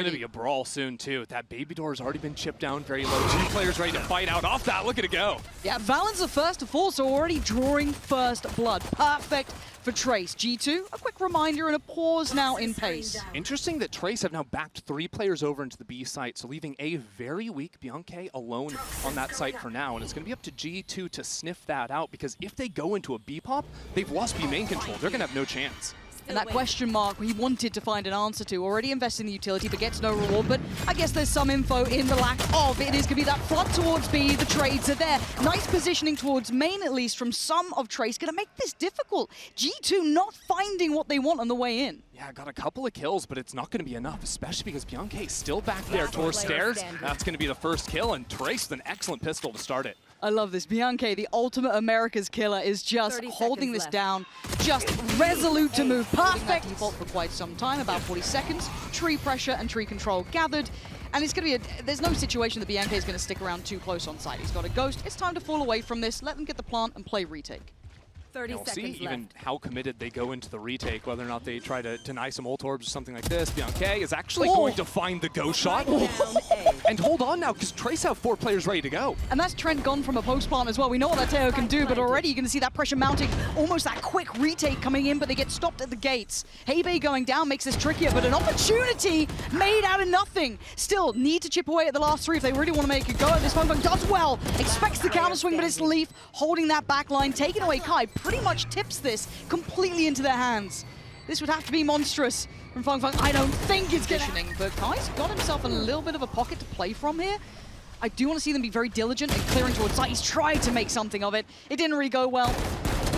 Gonna be a brawl soon too. That baby door has already been chipped down very low. Two players ready to fight out off that. Look at it go. Yeah, Valyn's the first to fall, so already drawing first blood. Perfect for Trace. G2, a quick reminder and a pause now in pace. Interesting that Trace have now backed 3 players over into the B site, so leaving a very weak Biank alone on that site for now. And it's going to be up to G2 to sniff that out, because if they go into a B pop, they've lost B main control. They're going to have no chance. And that question mark he wanted to find an answer to. Already invested in the utility, but gets no reward. But I guess there's some info in the lack of. It is going to be that flood towards B. The trades are there. Nice positioning towards main, at least, from some of Trace. Going to make this difficult. G2 not finding what they want on the way in. Yeah, got a couple of kills, but it's not going to be enough, especially because Biank is still back there towards stairs. That's going to be the first kill, and Trace with an excellent pistol to start it. I love this. Biank, the ultimate America's killer, is just holding this down, just resolute to move. Perfect default for quite some time, about 40 seconds. Tree pressure and tree control gathered. And it's going to be there's no situation that Biank is going to stick around too close on site. He's got a ghost. It's time to fall away from this. Let them get the plant and play retake. 30 we'll seconds see left. even how committed they go into the retake, whether or not they try to deny some ult orbs or something like this. Biank is actually going to find the ghost shot. And hold on now, because Trace have 4 players ready to go. And that's Trent gone from a post plant as well. We know what that Teo can do, but already you're going to see that pressure mounting. Almost that quick retake coming in, but they get stopped at the gates. Heybay going down makes this trickier, but an opportunity made out of nothing. Still, need to chip away at the last 3 if they really want to make a go at this. FengF does well. Expects the counter swing, but it's Leaf holding that back line, taking away Kai. Pretty much tips this completely into their hands. This would have to be monstrous from FengF. I don't think it's conditioning, but Kai's got himself a little bit of a pocket to play from here. I do want to see them be very diligent and clearing towards site. He's tried to make something of it. It didn't really go well.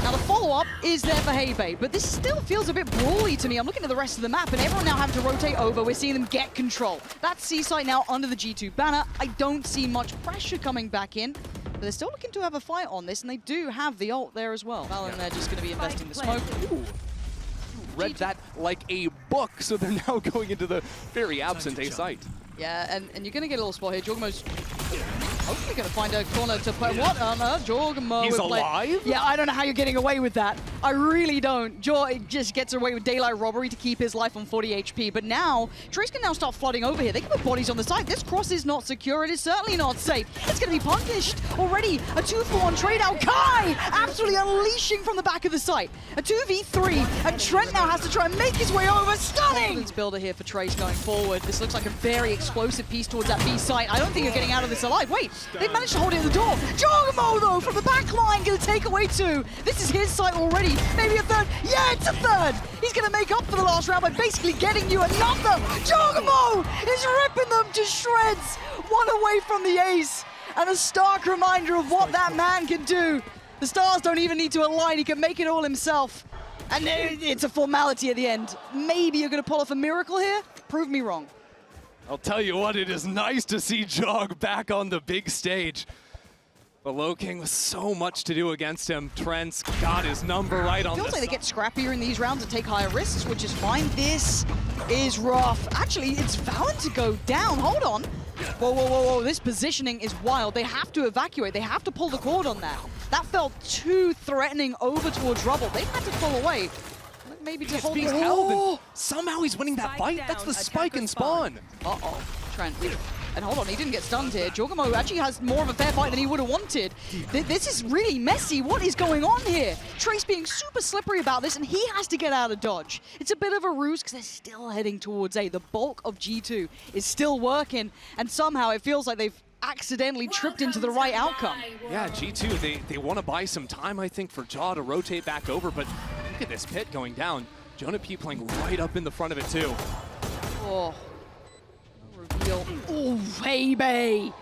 Now the follow-up is there for Heybay, but this still feels a bit brawly to me. I'm looking at the rest of the map, and everyone now having to rotate over. We're seeing them get control. That C site now under the G2 banner. I don't see much pressure coming back in. But they're still looking to have a fight on this, and they do have the ult there as well. Valyn, they're just going to be investing the smoke. Ooh. Read that like a book, so they're now going into the very absent A site. Yeah, and you're going to get a little spot here. Jawgemo's hopefully going to find a corner to play. What on earth? Jawgemo. He's alive? Yeah, I don't know how you're getting away with that. I really don't. Jaw just gets away with daylight robbery to keep his life on 40 HP. But now, Trace can now start flooding over here. They can put bodies on the side. This cross is not secure. It is certainly not safe. It's going to be punished already. A 2-for-1 trade out. Kai absolutely unleashing from the back of the site. A 2v3, and Trent now has to try and make his way over. Stunning! Confidence builder here for Trace going forward. This looks like a very explosive piece towards that B site. I don't think you're getting out of this alive. Wait, they've managed to hold it at the door. Jawgemo, though, from the back line, going to take away 2. This is his site already. Maybe a 3rd. Yeah, it's a 3rd. He's going to make up for the last round by basically getting you another. Jawgemo is ripping them to shreds. 1 away from the ace. And a stark reminder of what that man can do. The stars don't even need to align. He can make it all himself. And it's a formality at the end. Maybe you're going to pull off a miracle here? Prove me wrong. I'll tell you what, it is nice to see Jog back on the big stage. But Low King with so much to do against him. Trent's got his number right on this. Feels like they get scrappier in these rounds and take higher risks, which is fine. This is rough. Actually, it's Valyn to go down. Hold on. Whoa, whoa, whoa, whoa. This positioning is wild. They have to evacuate. They have to pull the cord on that. That felt too threatening over towards rubble. They had to pull away. Maybe to hold being it. held, and Oh! somehow he's winning that fight. That's the spike and spawn. Uh-oh. Trent. And hold on, he didn't get stunned here. Jawgemo actually has more of a fair fight than he would have wanted. This is really messy. What is going on here? Trace being super slippery about this, and he has to get out of dodge. It's a bit of a ruse because they're still heading towards A. The bulk of G2 is still working, and somehow it feels like they've accidentally tripped into the right outcome. Yeah, G2, they want to buy some time, I think, for Jaw to rotate back over, but look at this pit going down. JonahP playing right up in the front of it, too. Oh. Reveal. Oh, Heybay!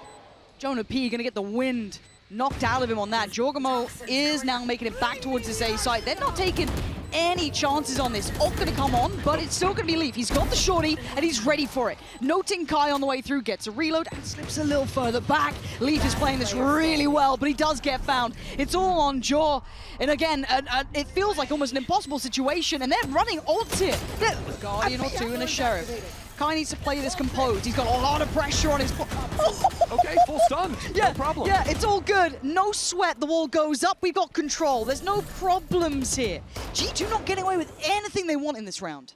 JonahP gonna get the wind knocked out of him on that. Jawgemo is now making it back towards this A site. They're not taking any chances on this. Ult gonna come on, but it's still gonna be Leaf. He's got the shorty, and he's ready for it. Noting Kai on the way through, gets a reload, and slips a little further back. Leaf is playing this really well, but he does get found. It's all on Jaw. And again, it feels like almost an impossible situation, and they're running ults here. They're a Guardian or 2 and a Sheriff. Kai needs to play this composed. He's got a lot of pressure on his... Okay, full stun. Yeah, no problem. Yeah, it's all good. No sweat. The wall goes up. We've got control. There's no problems here. G2 not getting away with anything they want in this round.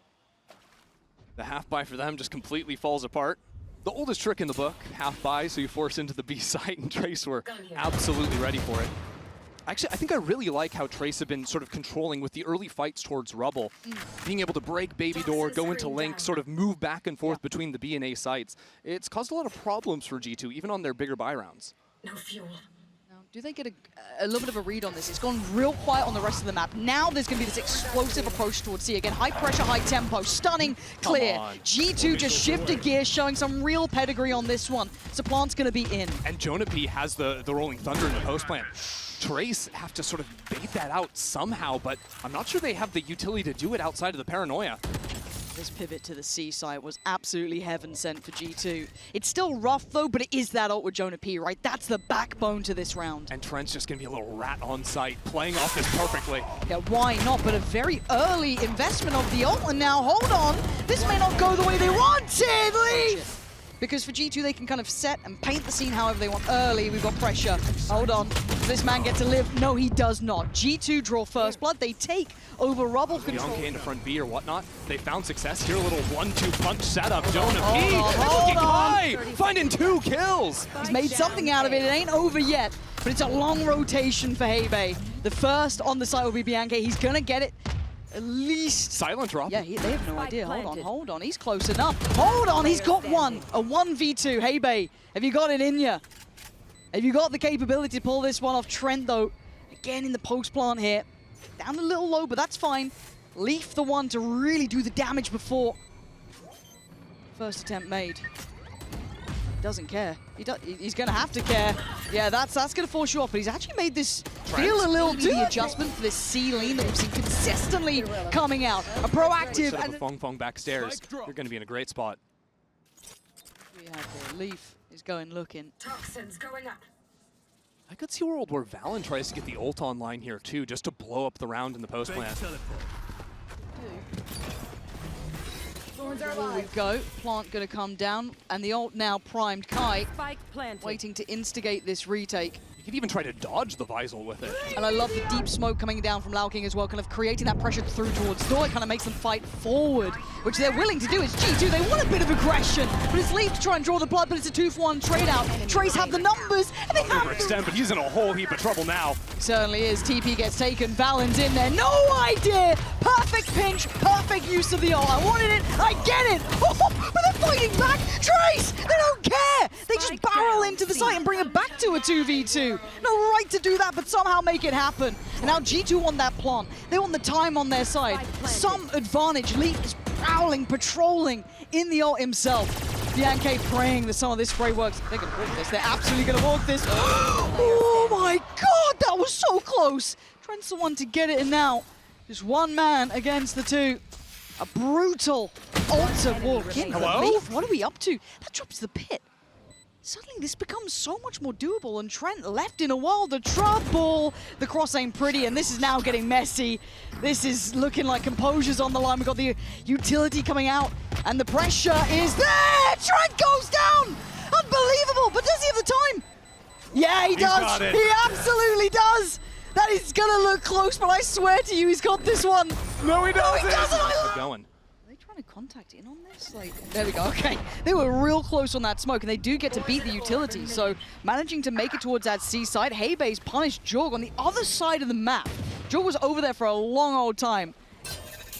The half buy for them just completely falls apart. The oldest trick in the book, half buy, so you force into the B site, and Trace were absolutely ready for it. Actually, I think I really like how Trace have been sort of controlling with the early fights towards Rubble, being able to break Baby Door, go into Link, sort of move back and forth between the B and A sites. It's caused a lot of problems for G2, even on their bigger buy rounds. No fuel. Now, do they get a little bit of a read on this? It's gone real quiet on the rest of the map. Now there's going to be this explosive approach towards C. Again, high pressure, high tempo, stunning, clear. G2 just shifted gears, showing some real pedigree on this one. So Plant's going to be in. And JonahP has the Rolling Thunder in the post plant. Trace have to sort of bait that out somehow, but I'm not sure they have the utility to do it outside of the paranoia. This pivot to the C site was absolutely heaven sent for G2. It's still rough though, but it is that ult with JonahP, right? That's the backbone to this round. And Trent's just gonna be a little rat on site, playing off this perfectly. Yeah, why not? But a very early investment of the ult, and now, hold on, this may not go the way they wanted, Leaf! Because for G2, they can kind of set and paint the scene however they want early. We've got pressure. Hold on. Does this man get to live? No, he does not. G2 draw first blood. They take over Rubble control. Biank into front B or whatnot. They found success here. A little 1-2 punch setup. JonahP Hold looking on. high, finding 2 kills. He's made something out of it. It ain't over yet, but it's a long rotation for heybay. The first on the site will be Biank. He's going to get it. At least... Silent drop. Yeah, they have no idea. Hold on. He's close enough. Hold on, he's got one. A 1v2. heybay, have you got it in you? Have you got the capability to pull this one off? Trent, though, again in the post plant here. Down a little low, but that's fine. Leaf the one to really do the damage before. First attempt made. Doesn't care. He's going to have to care. Yeah, that's going to force you off, but he's actually made this feel a little too the adjustment for this C lane that we've seen consistently coming out. A proactive... And Fong backstairs. You're going to be in a great spot. We have the Leaf is going looking. Toxins going up. I could see a world where valyn tries to get the ult online here too, just to blow up the round in the post plant. Here we go. Plant going to come down, and the ult now primed. Kai waiting to instigate this retake. You could even try to dodge the Visal with it. And I love the deep smoke coming down from King as well, kind of creating that pressure through towards door. It kind of makes them fight forward, which they're willing to do. It's G2, they want a bit of aggression, but it's Leaf to try and draw the blood, but it's a 2-for-1 trade out. Trace have the numbers, and they have Overextend, but he's in a whole heap of trouble now. Certainly is. TP gets taken, valyn's in there, no idea! Perfect pinch, perfect use of the ult. I wanted it, I get it! Oh, but they're fighting back! Trace! They don't care! They just barrel into the site and bring it back to a 2v2. No right to do that, but somehow make it happen. And now G2 want that plant. They want the time on their side. Some advantage. Leaf is prowling, patrolling in the ult himself. Biank praying that some of this spray works. They're going to walk this. They're absolutely going to walk this. Oh my god, that was so close. Trent's the one to get it, and now just one man against the two. A brutal ult to walk in. Hello? Leaf, what are we up to? That drops the pit. Suddenly this becomes so much more doable, and Trent left in a world of trouble. The cross ain't pretty, and this is now getting messy. This is looking like composure's on the line. We've got the utility coming out, and the pressure is there! Trent goes down! Unbelievable, but does he have the time? Yeah, he does! He absolutely does! That is gonna look close, but I swear to you, he's got this one. No, he doesn't! No, he doesn't! Going. Trying to contact in on this? Like, there we go, okay. They were real close on that smoke, and they do get to beat the utility, so managing to make it towards that C side. heybay's punished Jorg on the other side of the map. Jorg was over there for a long old time.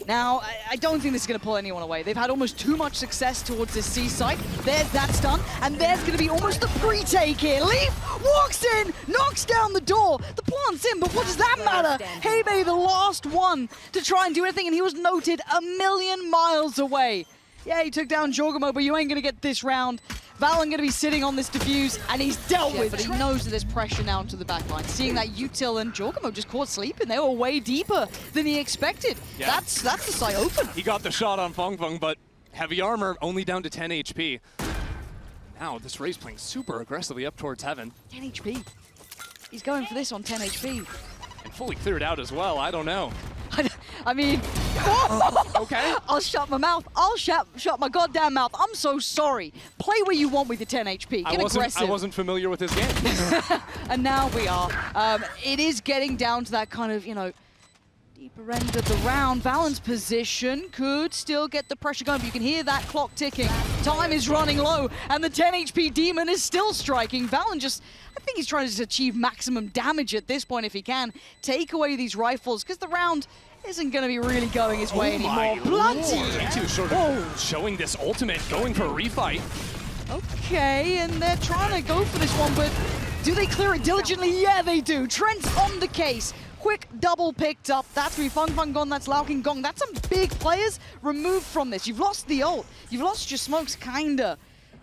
Now, I don't think this is going to pull anyone away. They've had almost too much success towards this C site. That's done, and there's going to be almost the pre-take here. Leaf walks in, knocks down the door. The plant's in, but what does that matter? heybay, the last one to try and do anything, and he was noted a million miles away. Yeah, he took down jawgemo, but you ain't going to get this round. valyn going to be sitting on this defuse, and he's dealt with. But he knows that there's pressure now to the backline. Seeing that util and jawgemo just caught sleeping. They were way deeper than he expected. Yeah. That's the site open. He got the shot on Feng, but heavy armor, only down to 10 HP. Now this Ray's playing super aggressively up towards heaven. 10 HP. He's going for this on 10 HP. And fully cleared out as well, I don't know. I mean, okay. I'll shut my mouth. I'll shut my goddamn mouth. I'm so sorry. Play where you want with your 10 HP. Get aggressive. I wasn't familiar with his game. And now we are. It is getting down to that kind of, Deeper end of the round. valyn's position could still get the pressure going, but you can hear that clock ticking. Time is running low, and the 10 HP demon is still striking. valyn just, I think he's trying to achieve maximum damage at this point if he can. Take away these rifles, because the round isn't going to be really going his way anymore. Bloody! G2 sort of showing this ultimate, going for a refight. Okay, and they're trying to go for this one, but do they clear it diligently? Yeah, they do. Trent's on the case. Quick double picked up. That's FengF gone, that's Lauking gone. That's some big players removed from this. You've lost the ult. You've lost your smokes, kinda.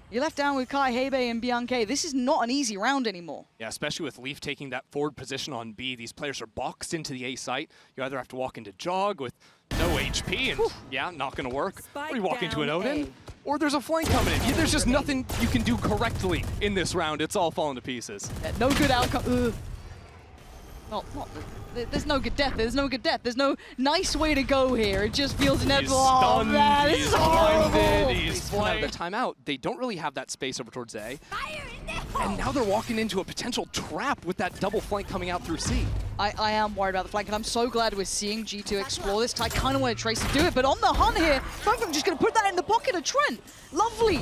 You're left down with Kai, heybay, and Biank. This is not an easy round anymore. Yeah, especially with Leaf taking that forward position on B. These players are boxed into the A site. You either have to walk into Jog with no HP, and yeah, not going to work. Or you walk into an Odin, or there's a flank coming in. There's just nothing you can do correctly in this round. It's all falling to pieces. Yeah, no good outcome. There's no good death. There's no good death. There's no nice way to go here. It just feels inevitable. He's stunned, oh, man, this is horrible. He's flying. The timeout. They don't really have that space over towards A. And now they're walking into a potential trap with that double flank coming out through C. I am worried about the flank, and I'm so glad we're seeing G2 explore this. I kind of wanted Trace to do it, but on the hunt here, FengF just going to put that in the pocket of Trent. Lovely.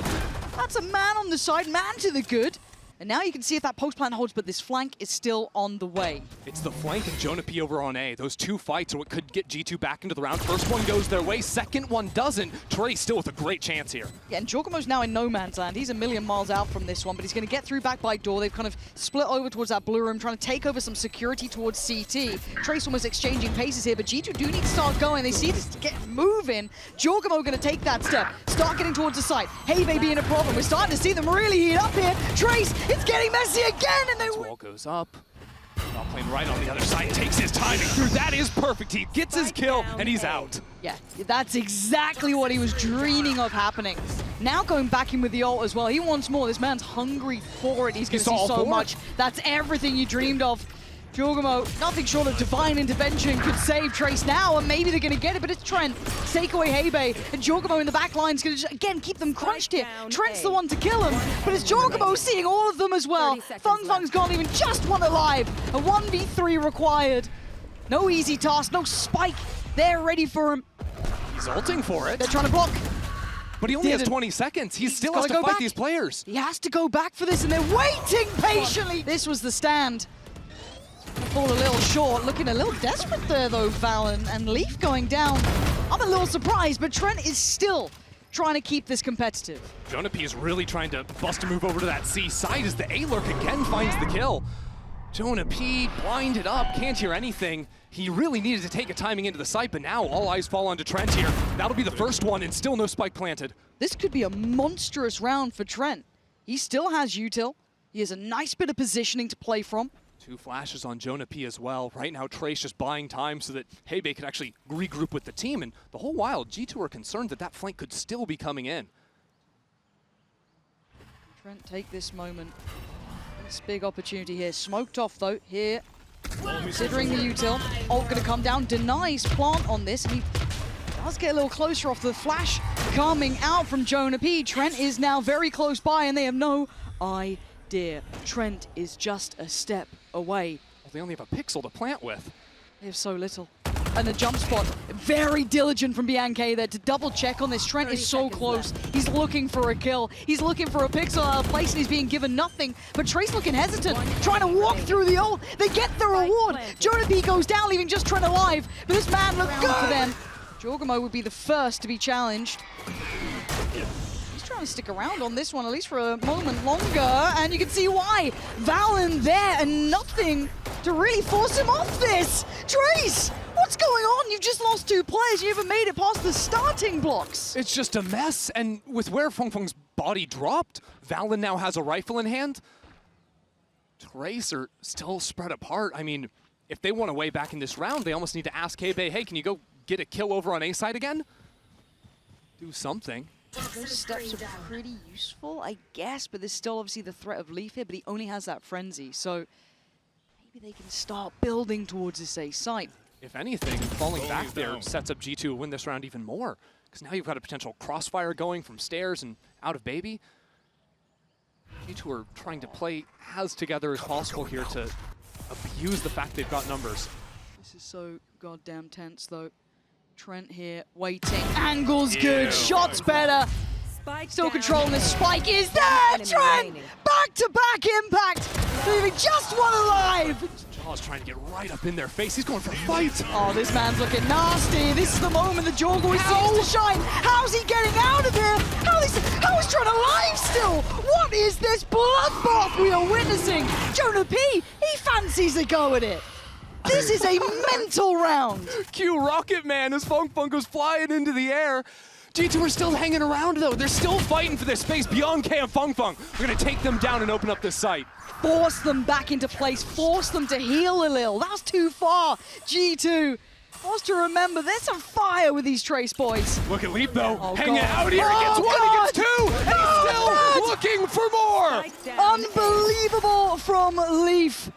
That's a man on the side, man to the good. And now you can see if that post plant holds, but this flank is still on the way. It's the flank and JonahP over on A. Those two fights are what could get G2 back into the round. First one goes their way, second one doesn't. Trey still with a great chance here. Yeah, and jawgemo's now in no man's land. He's a million miles out from this one, but he's going to get through back by door. They've kind of split over towards that blue room, trying to take over some security towards CT. Trace almost exchanging paces here, but G2 do need to start going. They see this get moving. jawgemo going to take that step, start getting towards the site. heybay being a problem. We're starting to see them really heat up here. Trace, it's getting messy again, and they wall goes up. Not playing right on the other side, takes his timing through. That is perfect. He gets his kill, and he's out. Yeah, that's exactly what he was dreaming of happening. Now going back in with the ult as well. He wants more. This man's hungry for it. He's going to see so much. That's everything you dreamed of. jawgemo, nothing short of divine intervention could save Trace now, and maybe they're going to get it, but it's Trent. Take away heybay, and jawgemo in the back line is going to just, again, keep them crunched here. Trent's the one to kill him, but it's jawgemo seeing all of them as well. FengF's gone, even just one alive. A 1v3 required. No easy task, no spike. They're ready for him. He's ulting for it. They're trying to block. But he only has 20 seconds. He still has to fight these players. He has to go back for this, and they're waiting patiently. This was the stand. Fall a little short, looking a little desperate there though, valyn, and Leaf going down. I'm a little surprised, but Trent is still trying to keep this competitive. JonahP is really trying to bust a move over to that C side as the A-Lurk again finds the kill. JonahP blinded up, can't hear anything. He really needed to take a timing into the site, but now all eyes fall onto Trent here. That'll be the first one, and still no spike planted. This could be a monstrous round for Trent. He still has util. He has a nice bit of positioning to play from. Two flashes on JonahP as well. Right now, Trace just buying time so that heybay could actually regroup with the team. And the whole while, G2 are concerned that that flank could still be coming in. Trent, take this moment. This big opportunity here. Smoked off, though, here. Considering the util. Ult going to come down, denies plant on this. And he does get a little closer off the flash coming out from JonahP. Trent is now very close by, and they have no idea. Trent is just a step away. Well, they only have a pixel to plant with. They have so little. And the jump spot, very diligent from Biank there to double check on this. Trent is so close. He's looking for a kill. He's looking for a pixel out of place, and he's being given nothing. But Trace looking hesitant, trying to walk through the ult. They get the reward. JonahP goes down, leaving just Trent alive. But this man looked good for them. jawgemo would be the first to be challenged. Trying to stick around on this one, at least for a moment longer, and you can see why. valyn there, and nothing to really force him off this. Trace, what's going on? You've just lost two players. You haven't made it past the starting blocks. It's just a mess, and with where FengF's body dropped, valyn now has a rifle in hand. Trace are still spread apart. I mean, if they want a way back in this round, they almost need to ask heybay, hey, can you go get a kill over on A side again? Do something. Those steps are pretty useful, I guess, but there's still obviously the threat of Leaf here, but he only has that frenzy, so maybe they can start building towards this A site. If anything, falling back there sets up G2 to win this round even more, because now you've got a potential crossfire going from stairs and out of baby. G2 are trying to play as together as possible here to abuse the fact they've got numbers. This is so goddamn tense, though. Trent here, waiting. Angle's good, shots better. Still controlling the spike. Is there, Trent? Back-to-back impact, leaving just one alive. Jaw's trying to get right up in their face. He's going for a fight. Oh, this man's looking nasty. This is the moment the Jorgo seems to shine. How's he getting out of here? How is Trent alive still? What is this bloodbath we are witnessing? JonahP, he fancies a go at it. This is a mental round. Q Rocket Man as FengF goes flying into the air. G2 are still hanging around though. They're still fighting for this space. Biank and FengF are gonna take them down and open up this site. Force them back into place. Force them to heal a little. That's too far. G2 wants to remember there's some fire with these Trace boys. Look at Leap though, Oh, hanging God. out here. He gets one, he gets two, and he's still looking for more. Unbelievable from Leaf.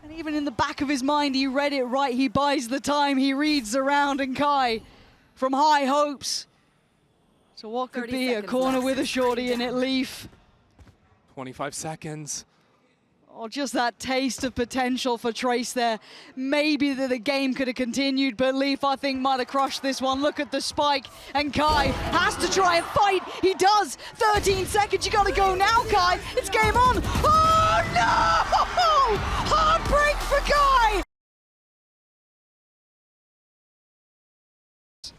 And even in the back of his mind, he read it right. He buys the time, he reads around, and Kai from high hopes. So what could be a corner with a shorty in it, Leaf? 25 seconds. Oh, just that taste of potential for Trace there. Maybe the game could have continued, but Leaf, I think, might have crushed this one. Look at the spike, and Kai has to try and fight. He does. 13 seconds, you gotta go now, Kai. It's game on. Oh, no! Heartbreak for Kai!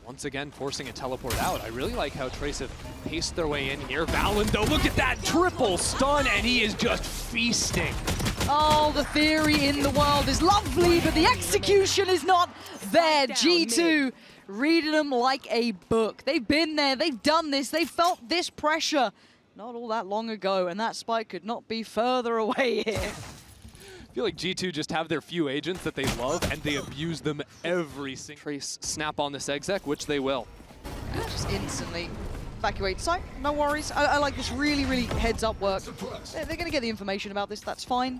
Once again, forcing a teleport out. I really like how Trace have paced their way in here. Valyn, though, look at that triple stun, and he is just feasting. Oh, the theory in the world is lovely, but the execution is not there. G2 reading them like a book. They've been there, they've done this, they felt this pressure not all that long ago, and that spike could not be further away here. I feel like G2 just have their few agents that they love, and they abuse them every single. Trace snap on this exec, which they will. Just instantly evacuate site, no worries. I like this really heads up work. They're going to get the information about this, that's fine.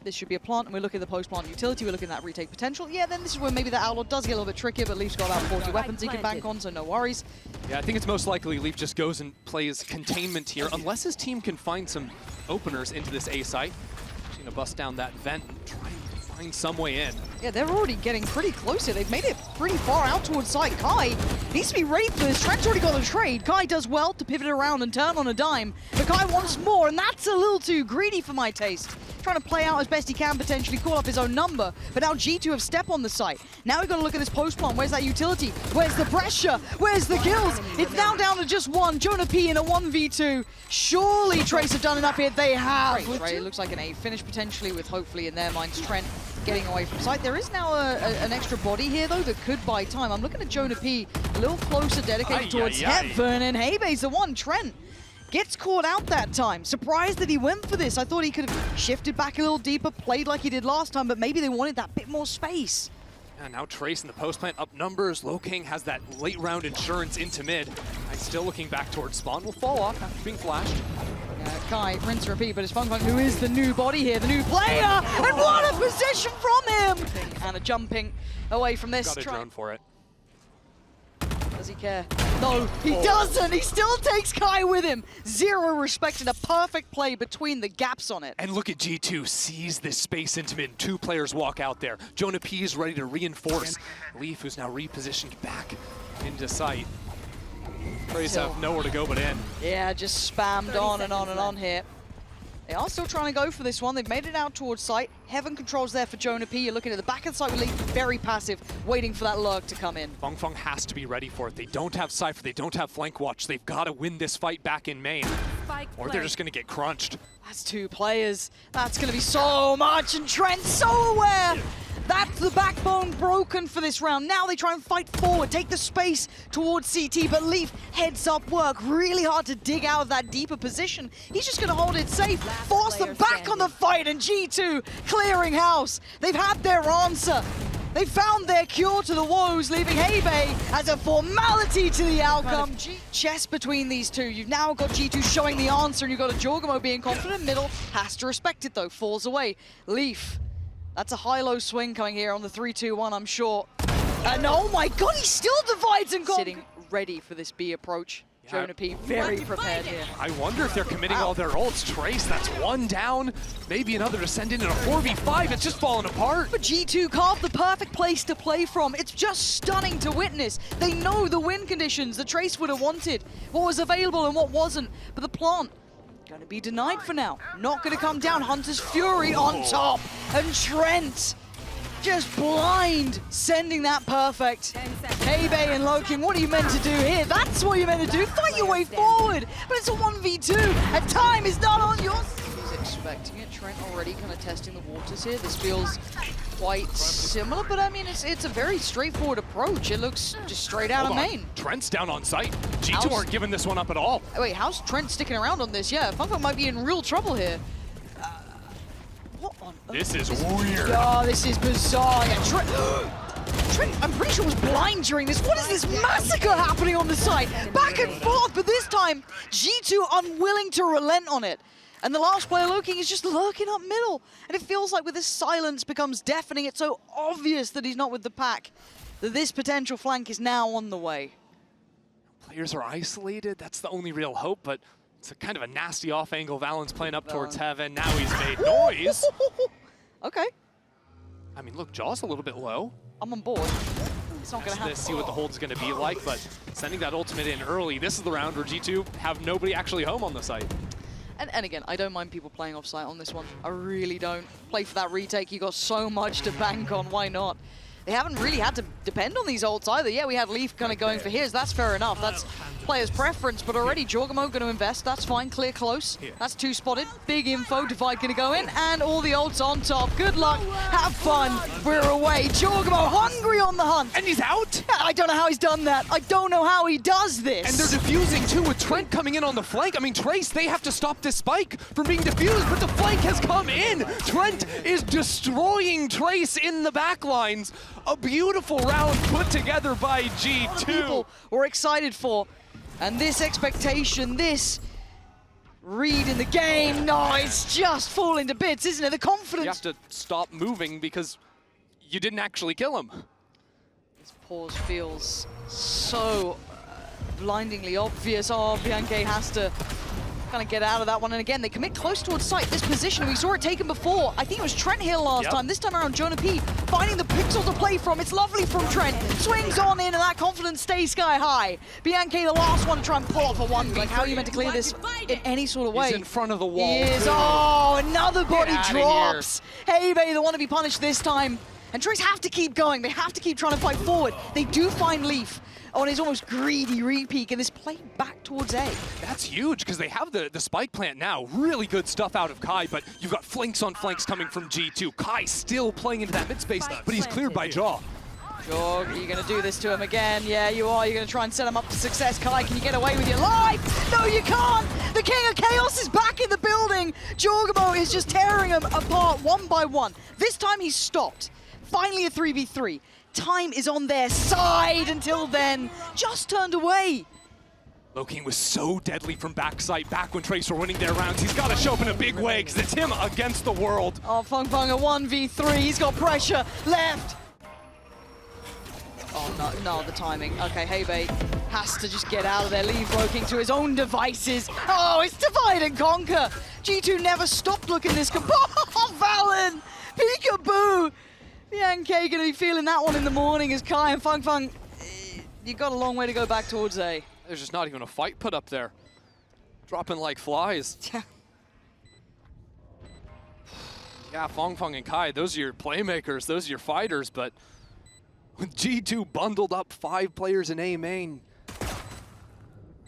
This should be a plant, and we're looking at the post-plant utility, we're looking at that retake potential. Yeah, then this is where maybe the Outlaw does get a little bit trickier, but Leaf's got about 40 weapons he can bank on, so no worries. Yeah, I think it's most likely Leaf just goes and plays containment here, unless his team can find some openers into this A site. He's going to bust down that vent and try and find some way in. Yeah, they're already getting pretty close here. They've made it pretty far out towards side. Kai needs to be ready for this. Trent's already got a trade. Kai does well to pivot around and turn on a dime, but Kai wants more, and that's a little too greedy for my taste. Trying to play out as best he can, potentially call up his own number, but now G2 have stepped on the site. Now we've got to look at this post plant. Where's that utility? Where's the pressure? Where's the kills? It's now down to just one. JonahP in a 1v2. Surely Trace have done enough here. They have. Right, it looks like an A finish potentially, with hopefully in their minds Trent getting away from site. There is now an extra body here though that could buy time. I'm looking at JonahP a little closer, dedicated towards Heaven, and Heybay's the one. Trent gets caught out that time. Surprised that he went for this. I thought he could have shifted back a little deeper, played like he did last time, but maybe they wanted that bit more space. And now Trace in the post plant up numbers. King has that late round insurance into mid. I'm still looking back towards spawn. Will fall off after being flashed. Kai, rinse, repeat, but it's FengF who is the new body here, the new player, and what a position from him! And a jumping away from this. Got a drone for it. Does he care? No, he doesn't! He still takes Kai with him! Zero respect and a perfect play between the gaps on it. And look at G2 seize this space into mid. Two players walk out there. JonahP is ready to reinforce. Leaf, who's now repositioned back into sight. Trace have nowhere to go but in. Yeah, just spammed on and on and on here. They are still trying to go for this one. They've made it out towards site. Heaven controls there for JonahP. You're looking at the back of the site with Leaf, very passive, waiting for that lurk to come in. FengF has to be ready for it. They don't have Cypher, they don't have flank watch. They've got to win this fight back in main, or they're just going to get crunched. That's two players. That's going to be so much, and Trent's so aware. That's the backbone broken for this round. Now they try and fight forward, take the space towards CT, but Leaf heads up work. Really hard to dig out of that deeper position. He's just going to hold it safe, force them back on the fight, and G2 clearing house. They've had their answer. They found their cure to the woes, leaving heybay as a formality to the outcome. Chess between these two. You've now got G2 showing the answer, and you've got a jawgemo being confident. Middle has to respect it though, falls away. Leaf. That's a high-low swing coming here on the 3-2-1, I'm sure. And oh my god, he still divides and goes. Sitting ready for this B approach. JonahP very prepared here. I wonder if they're committing all their ults. Trace, that's one down. Maybe another to send in a 4v5. It's just falling apart. But G2 carved the perfect place to play from. It's just stunning to witness. They know the win conditions that Trace would have wanted, what was available and what wasn't. But the plant, going to be denied for now. Not going to come down. Hunter's Fury on top. And Trent just blind, sending that perfect. Heybay and Loking, what are you meant to do here? That's what you're meant to do. Fight your way forward. But it's a 1v2, and time is not on your side. He's expecting it. Trent already kind of testing the waters here. This feels quite similar, but I mean, it's a very straightforward approach. It looks just straight out of main. Trent's down on site. G2 aren't giving this one up at all. Wait, how's Trent sticking around on this? Yeah, FengF might be in real trouble here. What on earth? This is weird. Oh, this is bizarre. Yeah, Trent, I'm pretty sure was blind during this. What is this massacre happening on the side? Back and forth, but this time, G2 unwilling to relent on it. And the last player lurking is just lurking up middle. And it feels like with this silence becomes deafening, it's so obvious that he's not with the pack, that this potential flank is now on the way. Players are isolated. That's the only real hope, but it's a kind of a nasty off-angle. Valyn's playing up towards heaven. Now he's made noise. Okay. I mean, look, Jaw's a little bit low. I'm on board. It's not going to happen. See what the hold's going to be like, but sending that ultimate in early. This is the round where G2 have nobody actually home on the site. And again, I don't mind people playing off site on this one. I really don't. Play for that retake. You got so much to bank on. Why not? They haven't really had to depend on these ults either. Yeah, we had Leaf kind of going for his. That's fair enough. That's player's preference. But already jawgemo going to invest. That's fine. Clear close. That's 2 spotted. Big info. Divide going to go in. And all the ults on top. Good luck. Have fun. We're away. jawgemo hungry on the hunt. And he's out. I don't know how he's done that. I don't know how he does this. And they're defusing too with Trent coming in on the flank. I mean, Trace, they have to stop this spike from being defused, but the flank has come in. Trent is destroying Trace in the back lines. A beautiful round put together by G2. People were excited for. And this expectation, this read in the game, no, it's just falling to bits, isn't it? The confidence. You have to stop moving because you didn't actually kill him. This pause feels so blindingly obvious. Oh, Biank has to kind of get out of that one. And again, they commit close towards sight. This position, we saw it taken before. I think it was Trent here last time. This time around, JonahP finding the pixel to play from. It's lovely from Trent. Swings on in, and that confidence stays sky high. Biank, the last one to try and pull off a 1v. Like, how are you meant to clear this in any sort of way? He's in front of the wall. He is. Oh, another body drops. Heybay, the one to be punished this time. And Trace have to keep going. They have to keep trying to fight forward. They do find Leaf on his almost greedy re-peek, and this play back towards A. That's huge, because they have the spike plant now. Really good stuff out of Kai, but you've got flanks on flanks coming from G2. Kai still playing into that mid space, but he's cleared by Jaw. Jaw, are you going to do this to him again? Yeah, you are. You're going to try and set him up for success. Kai, can you get away with your life? No, you can't! The King of Chaos is back in the building! jawgemo is just tearing him apart one by one. This time he's stopped. Finally a 3v3. Time is on their side. Until then, just turned away. Loking was so deadly from backside back when Trace were winning their rounds. He's got to show up in a big way because it's him against the world. Oh, FengF a 1v3. He's got pressure left. Oh, no, the timing. Okay, Heybay has to just get out of there. Leave Loking to his own devices. Oh, it's divide and conquer. G2 never stopped looking this good. Oh, Valyn! Peekaboo! Biank going to be feeling that one in the morning as Kai and FengF, you've got a long way to go back towards A. There's just not even a fight put up there. Dropping like flies. Yeah, FengF and Kai, those are your playmakers, those are your fighters, but with G2 bundled up 5 players in A main,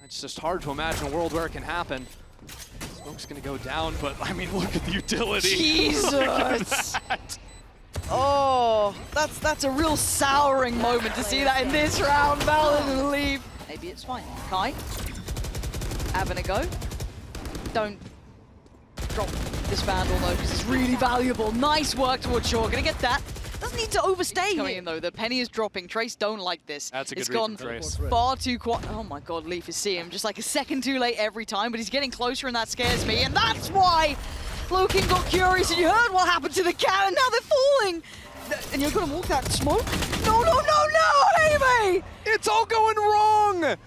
it's just hard to imagine a world where it can happen. Smoke's gonna go down, but I mean, look at the utility. Jesus! Oh, that's a real souring moment to see that in this round. Valyn and Leaf. Maybe it's fine. Kai, having a go. Don't drop this Vandal though, because it's really valuable. Nice work towards Shaw. Gonna get that. Doesn't need to overstay coming in though. The penny is dropping. Trace don't like this. That's a good It's gone Trace. far too quiet. Oh my God, Leaf is seeing him just like a second too late every time, but he's getting closer and that scares me. And that's why Loking got curious, and you heard what happened to the cat, and now they're falling. And you're gonna walk that smoke? No, no, no, no, Heybay! It's all going wrong!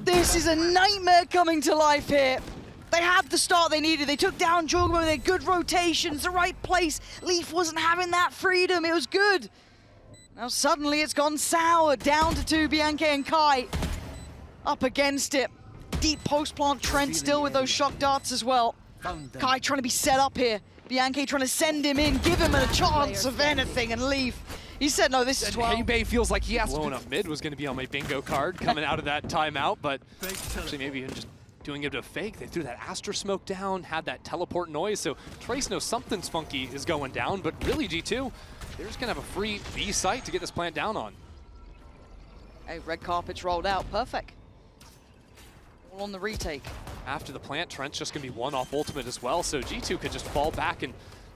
This is a nightmare coming to life here. They had the start they needed. They took down jawgemo. They had good rotations, the right place. Leaf wasn't having that freedom. It was good. Now suddenly it's gone sour. Down to 2, Biank and Kai. Up against it. Deep post-plant Trent still with those shock darts as well. Kai trying to be set up here. Biank trying to send him in, give him a chance of anything, and Leaf. He said, no, this is 12. Heybay feels like he has blowing up mid was going to be on my bingo card coming out of that timeout, but actually maybe even just doing it to fake. They threw that Astra smoke down, had that teleport noise, so Trace knows something's funky is going down, but really G2, they're just going to have a free B site to get this plant down on. Hey, red carpet's rolled out, perfect. All on the retake. After the plant, Trent's just going to be one off ultimate as well, so G2 could just fall back and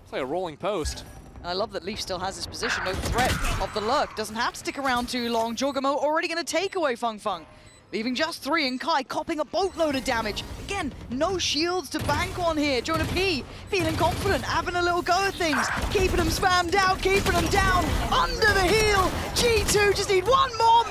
play a rolling post. And I love that Leaf still has his position, no threat of the lurk. Doesn't have to stick around too long. jawgemo already going to take away FengF, leaving just 3, and Kai copping a boatload of damage. Again, no shields to bank on here. JonahP feeling confident, having a little go at things, keeping them spammed out, keeping them down, under the heel. G2 just need one more